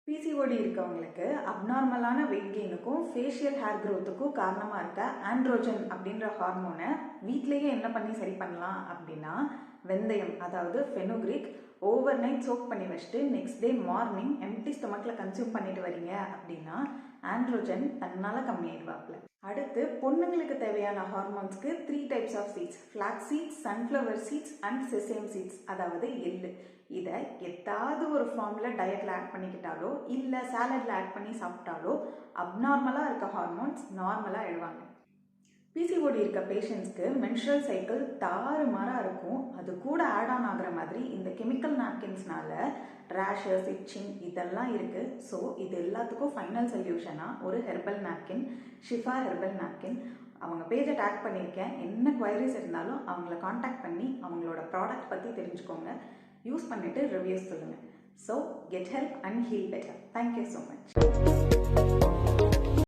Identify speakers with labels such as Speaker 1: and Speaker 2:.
Speaker 1: PCOD இருக்கவங்களுக்கு அப்நார்மலான wait கெயினுக்கும் facial hair க்ரோத்துக்கும் காரணமாக இருக்க ஆண்ட்ரோஜன் அப்படின்ற ஹார்மோனை வீட்டிலேயே என்ன பண்ணி சரி பண்ணலாம் அப்படின்னா, வெந்தயம் அதாவது ஃபெனுக்ரிக் ஓவர் நைட் சோக் பண்ணி வச்சுட்டு நெக்ஸ்ட் டே மார்னிங் எம்டி ஸ்டொமக்கில் கன்சியூம் பண்ணிட்டு வரீங்க அப்படின்னா ஆண்ட்ரோஜன் தன்னால் கம்மியாயிடுவாப்ல. அடுத்து பொண்ணுங்களுக்கு தேவையான ஹார்மோன்ஸ்க்கு 3 types of seeds: flax seeds, sunflower seeds and sesame seeds அதாவது எள்ளு. இதை எதாவது ஒரு ஃபார்மில் டயட்டில் ஆட் பண்ணிக்கிட்டாலோ இல்லை சாலடில் ஆட் பண்ணி சாப்பிட்டாலோ அப்நார்மலாக இருக்க ஹார்மோன்ஸ் நார்மலாக எழுவாங்க. பிசிஓடி இருக்க பேஷண்ட்ஸ்க்கு மென்ஸ்ட்ரல் சைக்கிள் தாறுமாறாக இருக்கும். அது கூட ஆட் ஆன் ஆகிற மாதிரி இந்த கெமிக்கல் நாப்கின்ஸ்னால ரேஷஸ், இச்சிங் இதெல்லாம் இருக்குது. ஸோ இது எல்லாத்துக்கும் ஃபைனல் சொல்யூஷனாக ஒரு herbal napkin, Shifa herbal napkin. அவங்க பேஜை டேக் பண்ணியிருக்கேன். என்ன குவைரிஸ் இருந்தாலும் அவங்கள காண்டாக்ட் பண்ணி அவங்களோட ப்ராடக்ட் பற்றி தெரிஞ்சுக்கோங்க. யூஸ் பண்ணிவிட்டு ரிவ்யூஸ் சொல்லுங்கள். So get help and heal better. Thank you so much.